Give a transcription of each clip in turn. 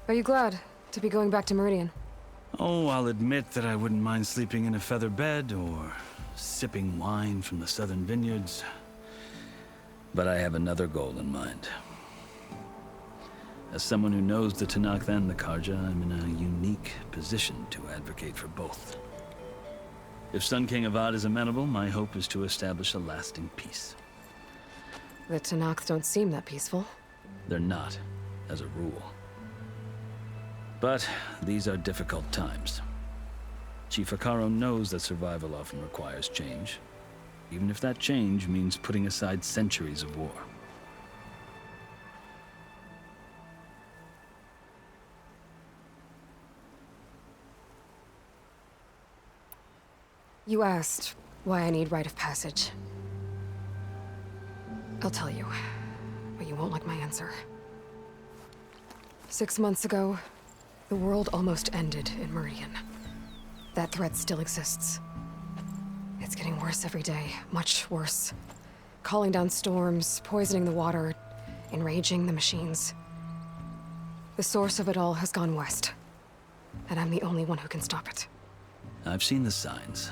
Are you glad to be going back to Meridian? Oh, I'll admit that I wouldn't mind sleeping in a feather bed or sipping wine from the southern vineyards. But I have another goal in mind. As someone who knows the Tenakth and the Carja, I'm in a unique position to advocate for both. If Sun King Avad is amenable, my hope is to establish a lasting peace. The Tenakth don't seem that peaceful. They're not, as a rule. But these are difficult times. Chief Hekarro knows that survival often requires change, even if that change means putting aside centuries of war. You asked why I need rite of passage. I'll tell you, but you won't like my answer. 6 months ago, the world almost ended in Meridian. That threat still exists. It's getting worse every day, much worse. Calling down storms, poisoning the water, enraging the machines. The source of it all has gone west, and I'm the only one who can stop it. I've seen the signs.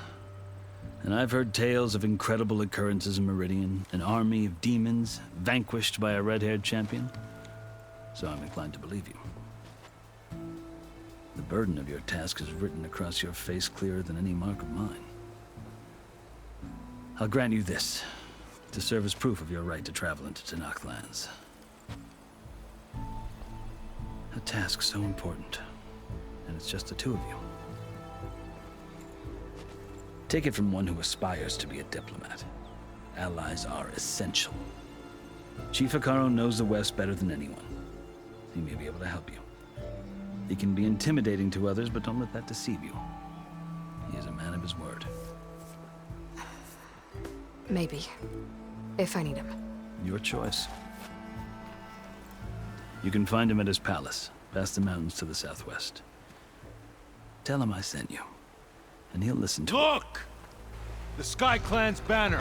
And I've heard tales of incredible occurrences in Meridian, an army of demons vanquished by a red-haired champion. So I'm inclined to believe you. The burden of your task is written across your face clearer than any mark of mine. I'll grant you this, to serve as proof of your right to travel into Tenakth lands. A task so important, and it's just the two of you. Take it from one who aspires to be a diplomat. Allies are essential. Chief Hekarro knows the West better than anyone. He may be able to help you. He can be intimidating to others, but don't let that deceive you. He is a man of his word. Maybe. If I need him. Your choice. You can find him at his palace, past the mountains to the southwest. Tell him I sent you. And he'll listen to it. Look! The Sky Clan's banner!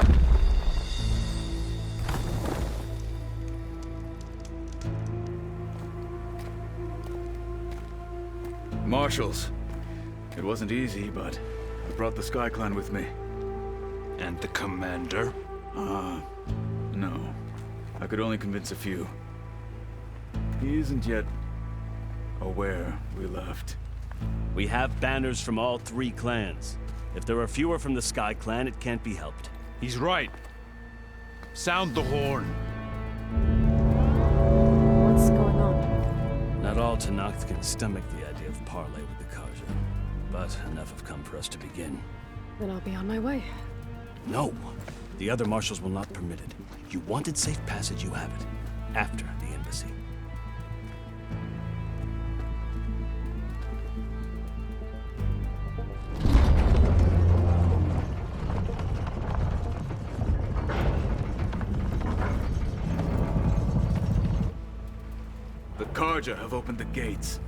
Marshals. It wasn't easy, but I brought the Sky Clan with me. And the commander? No. I could only convince a few. He isn't yet aware we left. We have banners from all 3 clans. If there are fewer from the Sky Clan, it can't be helped. He's right. Sound the horn. What's going on? Not all Tenakth can stomach the idea of parley with the Carja, but enough have come for us to begin. Then I'll be on my way. No! The other marshals will not permit it. You wanted safe passage, you have it. After the embassy. The Carja have opened the gates.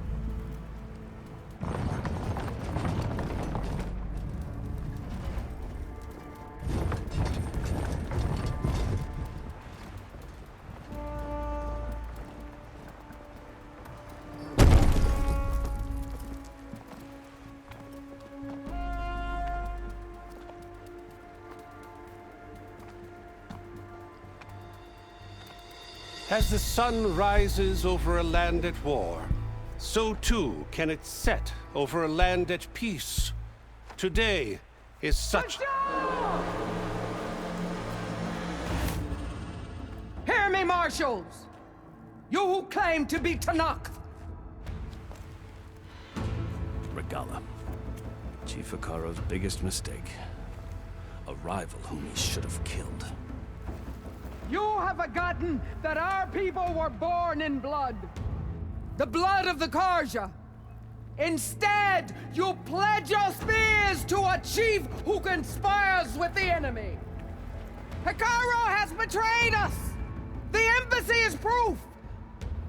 As the sun rises over a land at war, so too can it set over a land at peace. Today is such... Hear me, marshals! You who claim to be Tenakth! Regalla. Chief Hekarro's biggest mistake. A rival whom he should have killed. You have forgotten that our people were born in blood. The blood of the Carja. Instead, you pledge your spears to a chief who conspires with the enemy. Hekarro has betrayed us! The embassy is proof!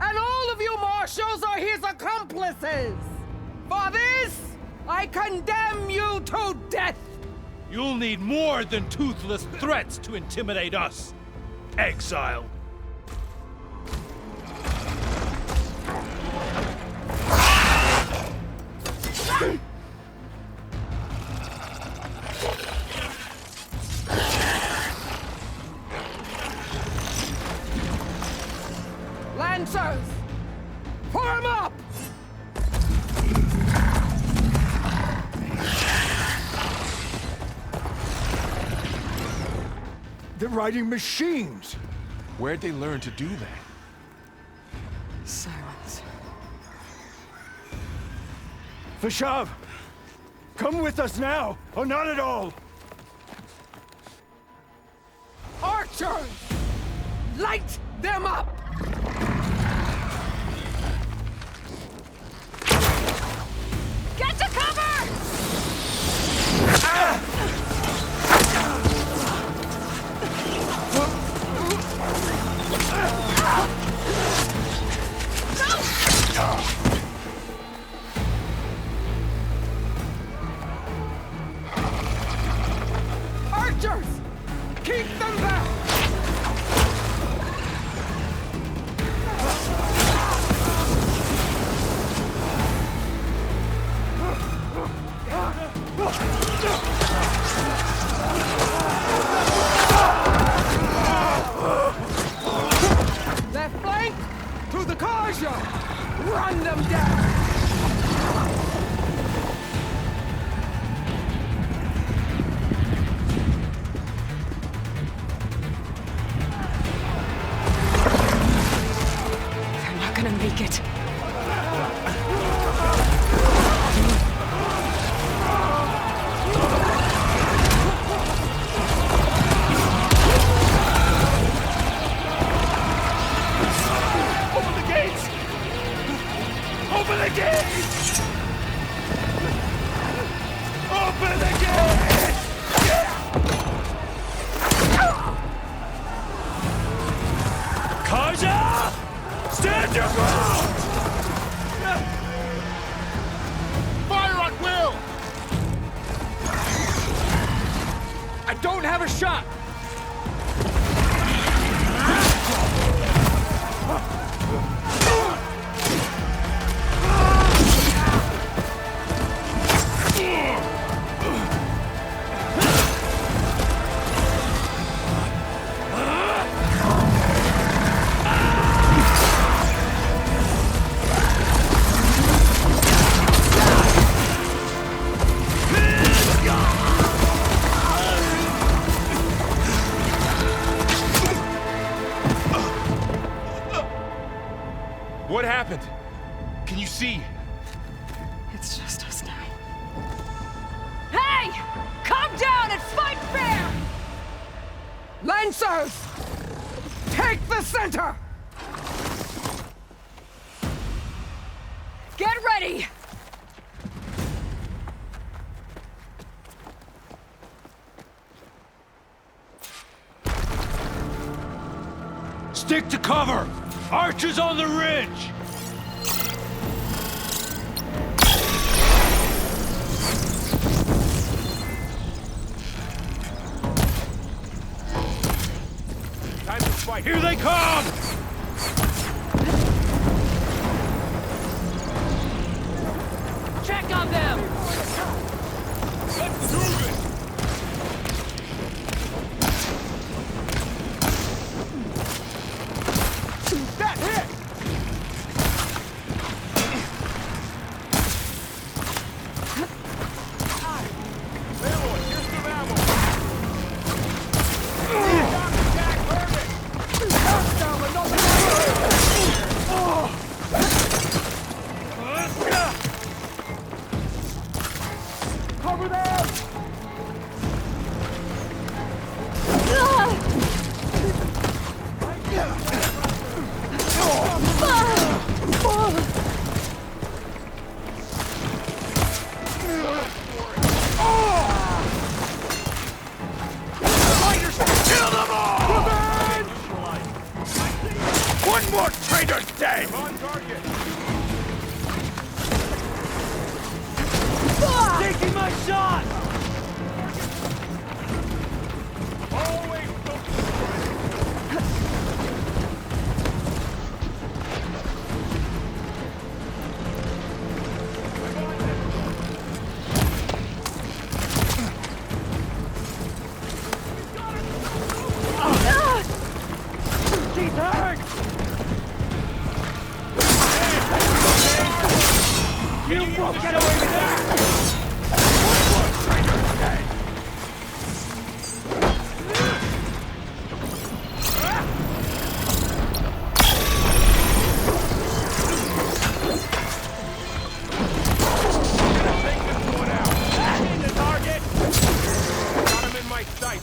And all of you marshals are his accomplices! For this, I condemn you to death! You'll need more than toothless threats to intimidate us. Exile. up! They're riding machines! Where'd they learn to do that? Silence. Vashav! Come with us now, or not at all! Archers! Light them up! Get to cover! Archers! Keep them back! Left flank! To the Karja! Run them down! They're not gonna make it. Open the gates! Open the gates! Open the gates! Karja! Stand your ground! Fire on Will! I don't have a shot! What happened? Can you see? It's just us now. Hey! Calm down and fight fair! Lancers! Take the center! Get ready! Stick to cover! Archers on the ridge! Time to fight. Here they come! Check on them! Let's do this! That hit! Aloy, here's some ammo! Hostile Get away with that! Take this one out. In the target. Got him in my sight.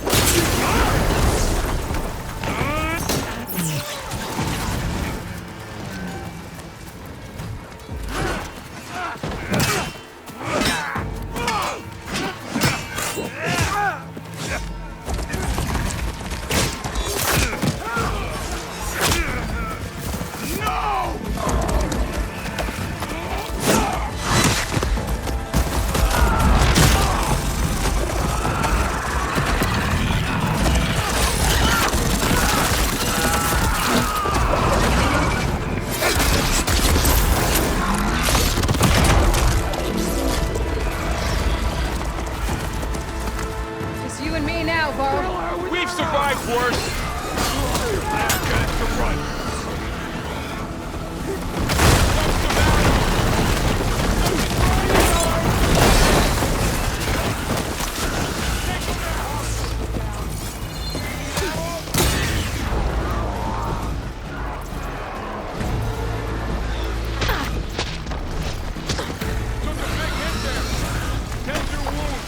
Just you and me now, Varl. We've survived worse. Now got to run. Took a big hit there. Tend your wound.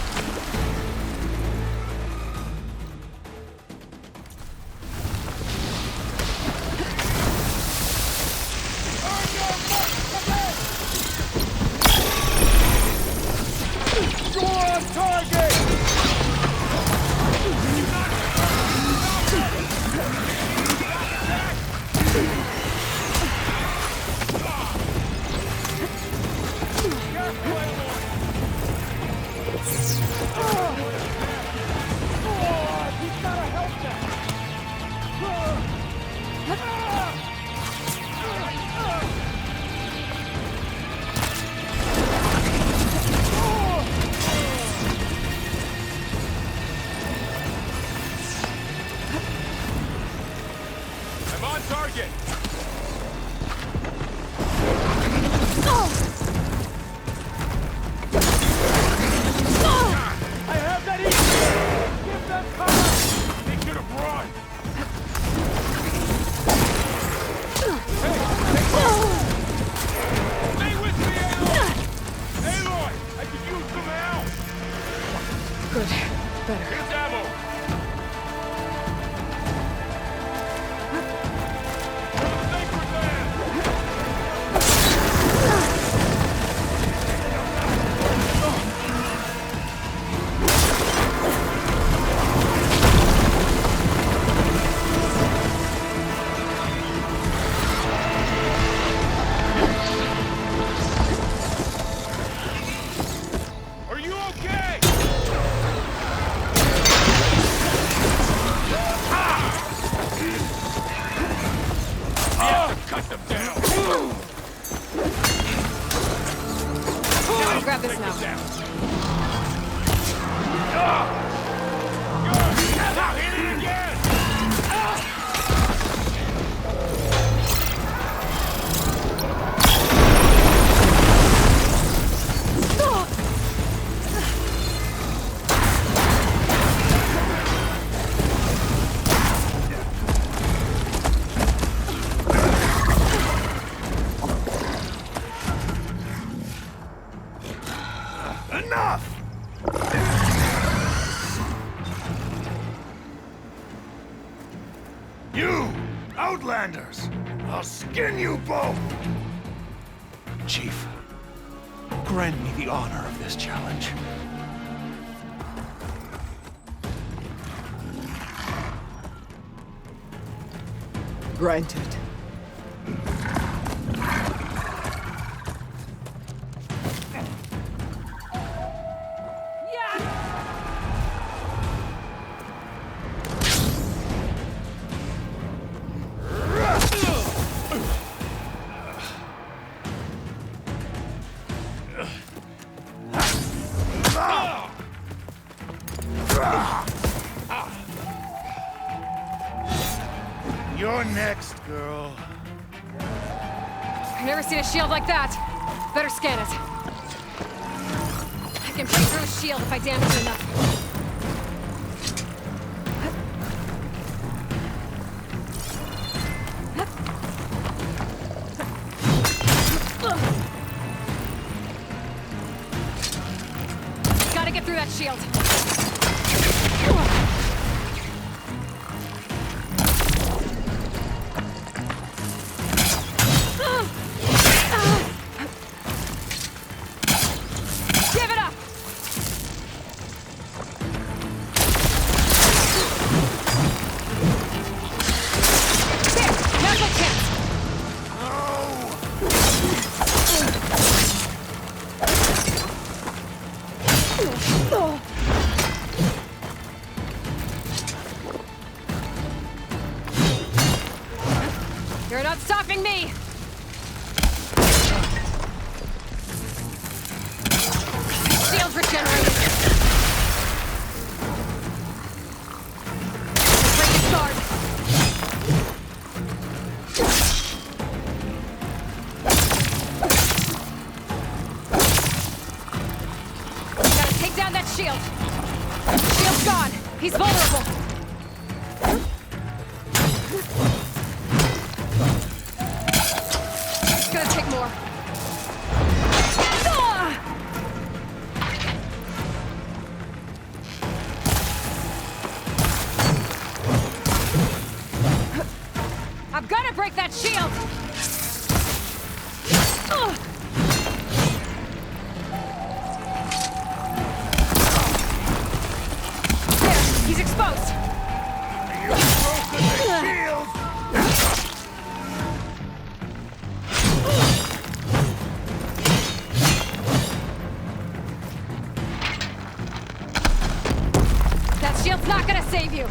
I'm on target. I have that easy! Give them cover! They should have run. Stay with me, Aloy. Aloy, I could use some help. Good. Better. Here's ammo. For the sacred land. Are you okay? We have to cut them down. I'll grab this now. Down. Good. Now hit it again. Enough! You, Outlanders! I'll skin you both! Chief, grant me the honor of this challenge. Granted. You're next, girl. I've never seen a shield like that. Better scan it. I can break through his shield if I damage it enough. Gotta get through that shield. Give it up! There! Now's my chance! You're not stopping me! Shield regenerated! Break his guard! Gotta take down that shield! Shield's gone! He's vulnerable! It's gonna take more. Ah! I'm gonna break that shield! Ugh. There, he's exposed! That shield's not gonna save you!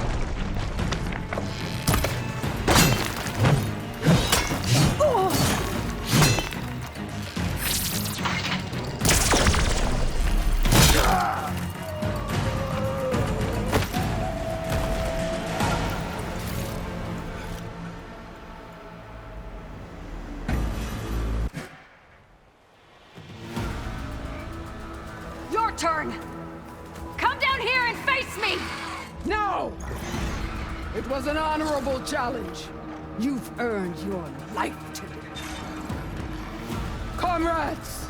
Your turn! Come down here and face me! No! It was an honorable challenge. You've earned your life today. Comrades!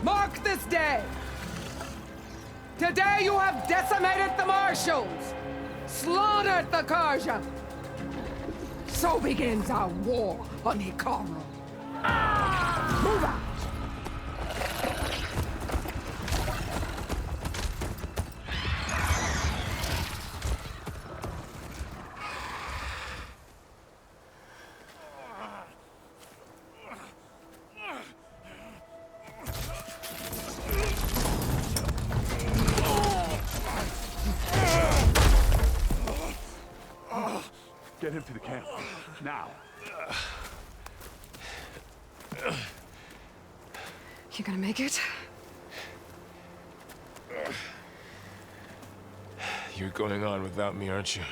Mark this day! Today you have decimated the Marshals! Slaughtered the Karja! So begins our war on Hikaru. Move out! Get him to the camp. Now. You gonna make it? You're going on without me, aren't you?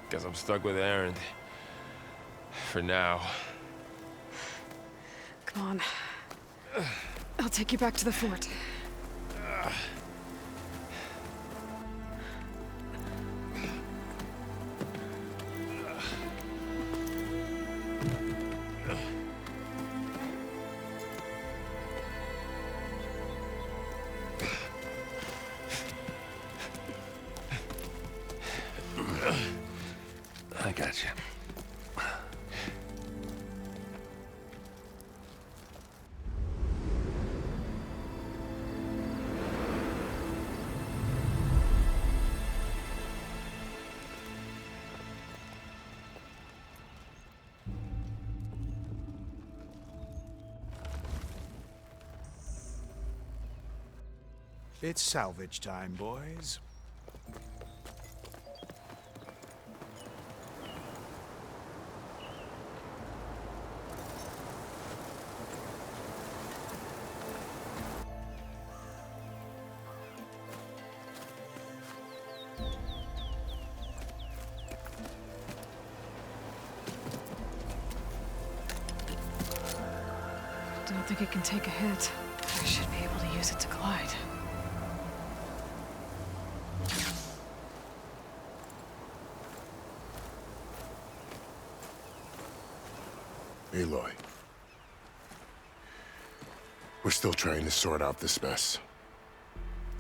Guess I'm stuck with Erend. For now. Come on. I'll take you back to the fort. I got you. It's salvage time, boys. think it can take a hit. I should be able to use it to glide. Aloy. We're still trying to sort out this mess.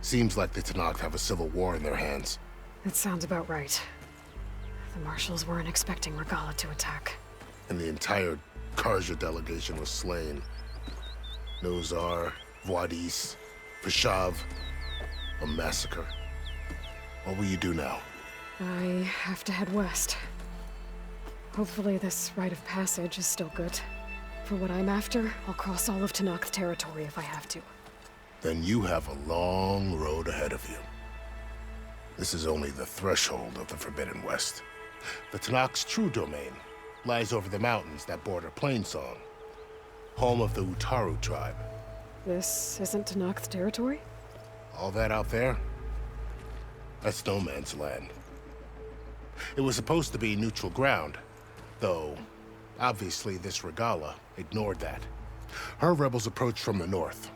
Seems like the Tenakth have a civil war in their hands. That sounds about right. The Marshals weren't expecting Regalla to attack. And the entire Carja delegation was slain. Nozar, Vuadis, Fashav. A massacre. What will you do now? I have to head west. Hopefully this rite of passage is still good. For what I'm after, I'll cross all of Tenakth territory if I have to. Then you have a long road ahead of you. This is only the threshold of the Forbidden West. The Tenakth's true domain lies over the mountains that border Plainsong, home of the Utaru tribe. This isn't Tenakth territory? All that out there? That's no man's land. It was supposed to be neutral ground, though obviously this Regalla ignored that. Her rebels approached from the north,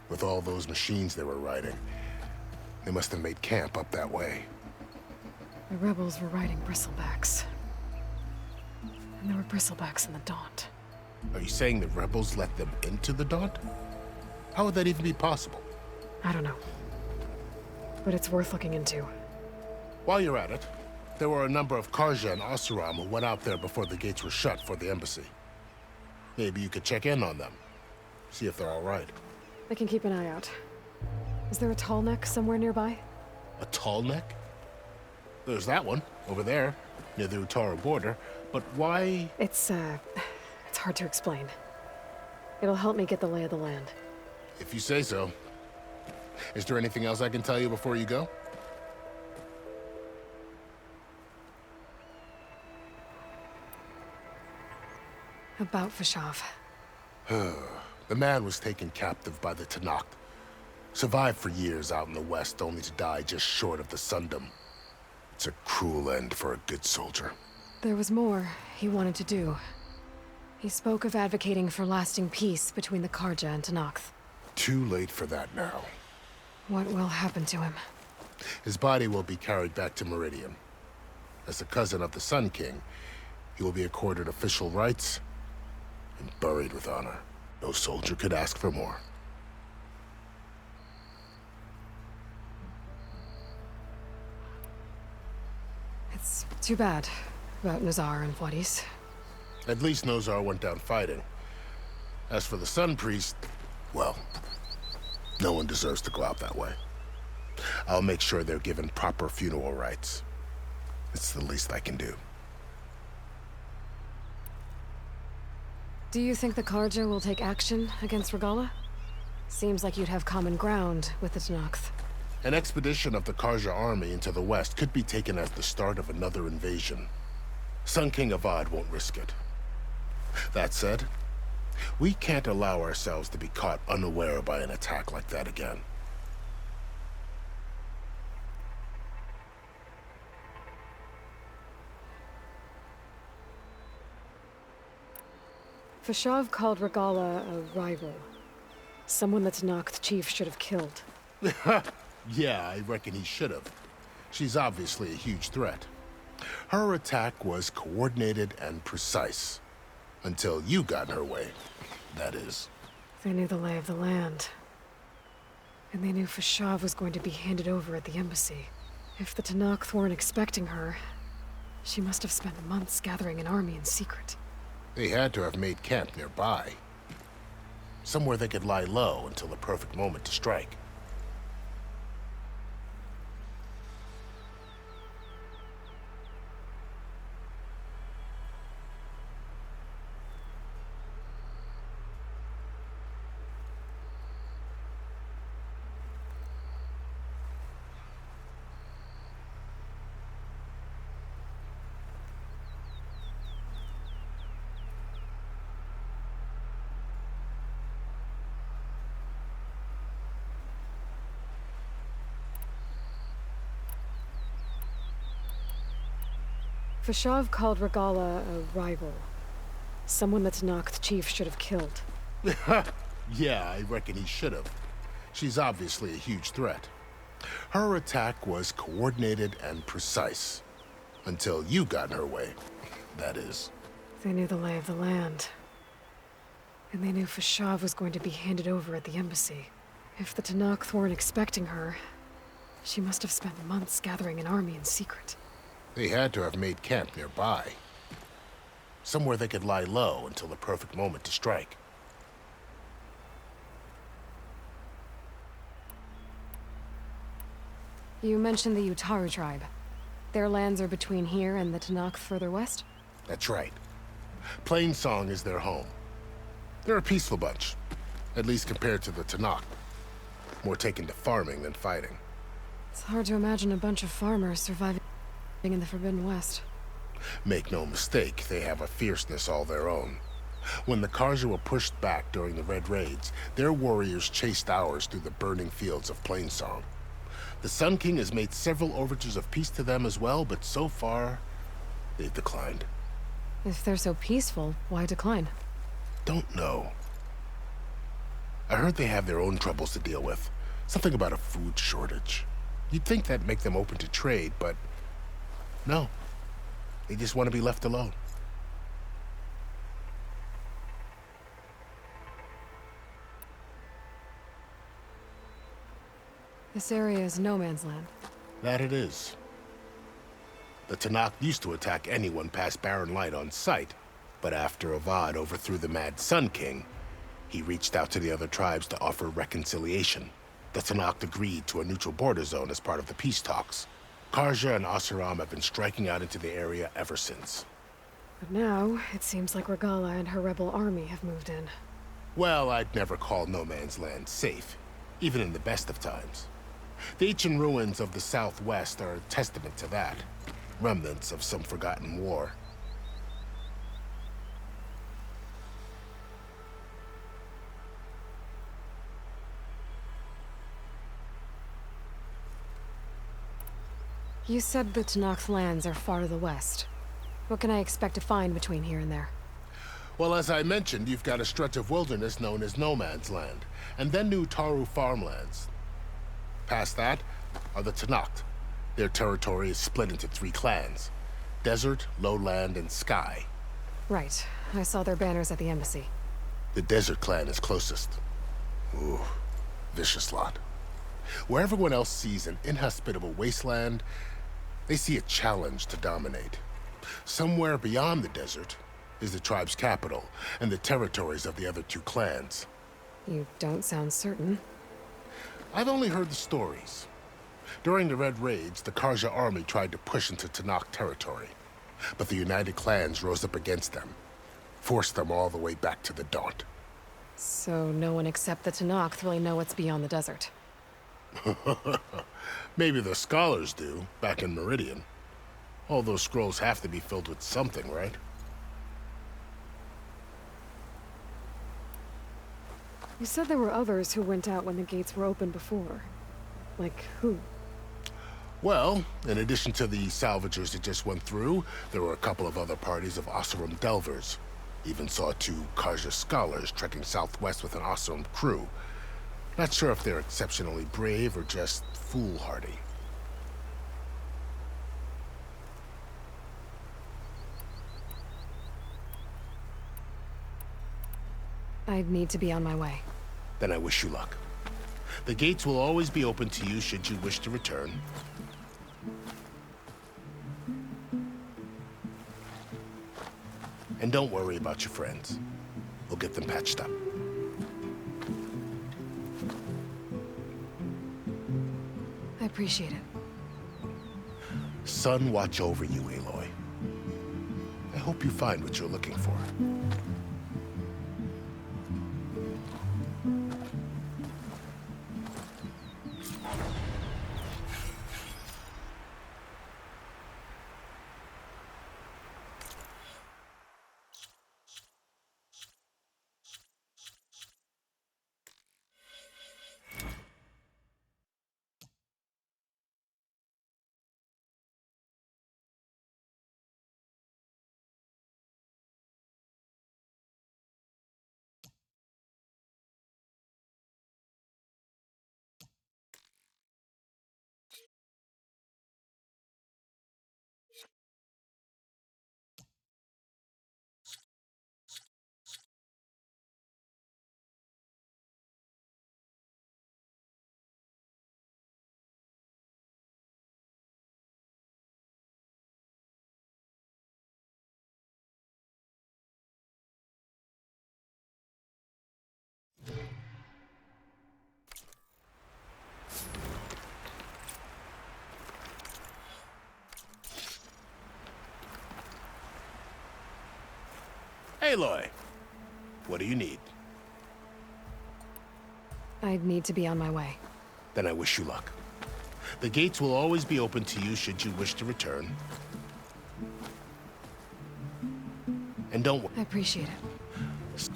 with all those machines they were riding. They must have made camp up that way. The rebels were riding bristlebacks. And there were bristlebacks in the Daunt. Are you saying the rebels let them into the Daunt? How would that even be possible? I don't know. But it's worth looking into. While you're at it, there were a number of Carja and Oseram who went out there before the gates were shut for the embassy. Maybe you could check in on them. See if they're all right. I can keep an eye out. Is there a tall neck somewhere nearby? A tall neck? There's that one, over there, near the Utaru border. But why? It's hard to explain. It'll help me get the lay of the land. If you say so. Is there anything else I can tell you before you go? About Fashav. The man was taken captive by the Tenakth. Survived for years out in the west, only to die just short of the Sundom. It's a cruel end for a good soldier. There was more he wanted to do. He spoke of advocating for lasting peace between the Carja and Tenakth. Too late for that now. What will happen to him? His body will be carried back to Meridian. As the cousin of the Sun King, he will be accorded official rights and buried with honor. No soldier could ask for more. It's too bad about Nozar and Vuadis. At least Nozar went down fighting. As for the Sun Priest, well, no one deserves to go out that way. I'll make sure they're given proper funeral rites. It's the least I can do. Do you think the Carja will take action against Regalla? Seems like you'd have common ground with the Tenakth. An expedition of the Carja army into the west could be taken as the start of another invasion. Sun King Avad won't risk it. That said, we can't allow ourselves to be caught unaware by an attack like that again. Fashav called Regalla a rival. Someone the Tenakth chief should have killed. Yeah, I reckon he should have. She's obviously a huge threat. Her attack was coordinated and precise. Until you got in her way, that is. They knew the lay of the land. And they knew Fashav was going to be handed over at the embassy. If the Tenakth weren't expecting her, she must have spent months gathering an army in secret. They had to have made camp nearby. Somewhere they could lie low until the perfect moment to strike. Fashav called Regalla a rival. Someone the Tenakth chief should have killed. Yeah, I reckon he should have. She's obviously a huge threat. Her attack was coordinated and precise. Until you got in her way, that is. They knew the lay of the land. And they knew Fashav was going to be handed over at the embassy. If the Tenakth weren't expecting her, she must have spent months gathering an army in secret. They had to have made camp nearby. Somewhere they could lie low until the perfect moment to strike. You mentioned the Utaru tribe. Their lands are between here and the Tenakth further west? That's right. Plainsong is their home. They're a peaceful bunch, at least compared to the Tenakth. More taken to farming than fighting. It's hard to imagine a bunch of farmers surviving in the Forbidden West. Make no mistake, they have a fierceness all their own. When the Karja were pushed back during the Red Raids, their warriors chased ours through the burning fields of Plainsong. The Sun King has made several overtures of peace to them as well, but so far, they've declined. If they're so peaceful, why decline? Don't know. I heard they have their own troubles to deal with. Something about a food shortage. You'd think that'd make them open to trade, but no. They just want to be left alone. This area is no man's land. That it is. The Tenakth used to attack anyone past Barren Light on sight, but after Avad overthrew the Mad Sun King, he reached out to the other tribes to offer reconciliation. The Tenakth agreed to a neutral border zone as part of the peace talks. Karja and Oseram have been striking out into the area ever since. But now, it seems like Regala and her rebel army have moved in. Well, I'd never call no man's land safe, even in the best of times. The ancient ruins of the Southwest are a testament to that. Remnants of some forgotten war. You said the Tenakth lands are far to the west. What can I expect to find between here and there? Well, as I mentioned, you've got a stretch of wilderness known as No Man's Land, and then New Taru farmlands. Past that are the Tenakth. Their territory is split into 3 clans: Desert, Lowland, and Sky. Right. I saw their banners at the embassy. The Desert clan is closest. Ooh, vicious lot. Where everyone else sees an inhospitable wasteland, they see a challenge to dominate. Somewhere beyond the desert is the tribe's capital and the territories of the other 2 clans. You don't sound certain. I've only heard the stories. During the Red Raids, the Karja army tried to push into Tenakth territory, but the United Clans rose up against them, forced them all the way back to the Daunt. So no one except the Tenakth really know what's beyond the desert. Maybe the scholars do, back in Meridian. All those scrolls have to be filled with something, right? You said there were others who went out when the gates were open before. Like who? Well, in addition to the salvagers that just went through, there were a couple of other parties of Oseram Delvers. Even saw 2 Karja scholars trekking southwest with an Oseram crew. Not sure if they're exceptionally brave or just foolhardy. I'd need to be on my way. Then I wish you luck. The gates will always be open to you should you wish to return. And don't worry about your friends. We'll get them patched up. I appreciate it. Sun watch over you, Aloy. I hope you find what you're looking for. Aloy, what do you need? I'd need to be on my way. Then I wish you luck. The gates will always be open to you should you wish to return. And don't I appreciate it.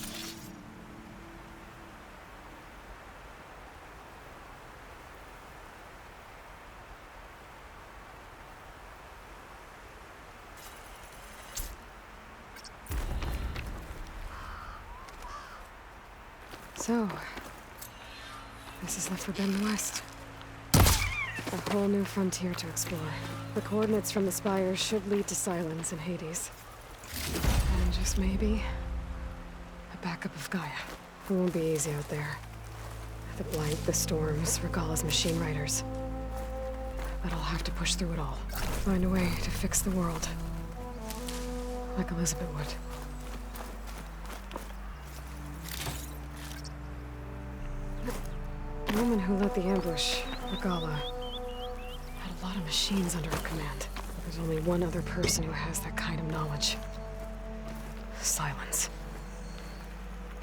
So, this is the Forbidden West. A whole new frontier to explore. The coordinates from the spires should lead to Silence and Hades. And just maybe, a backup of Gaia. It won't be easy out there. The Blight, the Storms, Regalla's machine riders. But I'll have to push through it all. Find a way to fix the world. Like Elizabeth would. The woman who led the ambush, Regalla, had a lot of machines under her command. There's only one other person who has that kind of knowledge. Silence.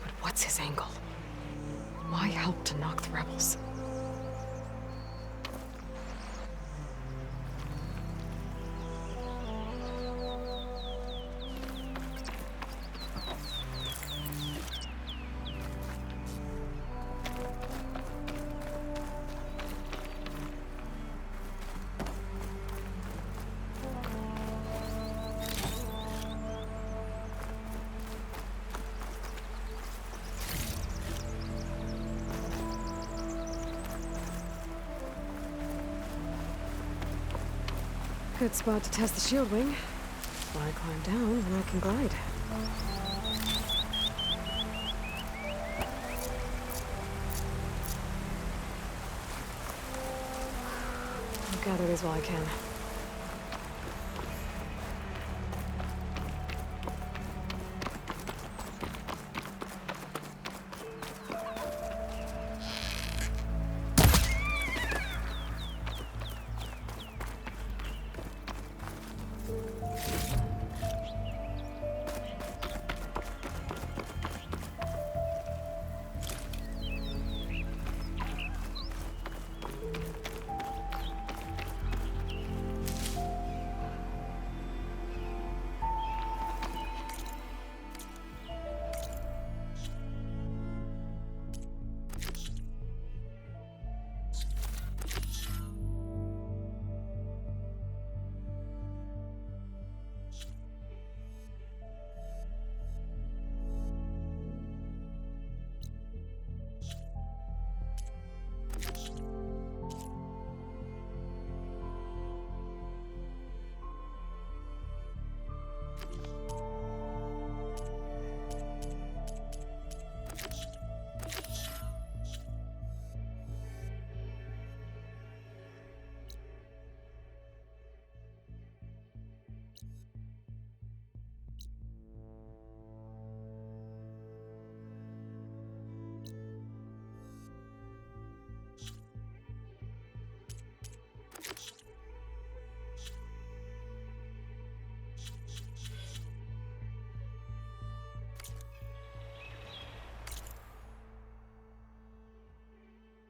But what's his angle? Why help to knock the rebels? Good spot to test the shield wing. If I climb down, then I can glide. I'll gather these while I can.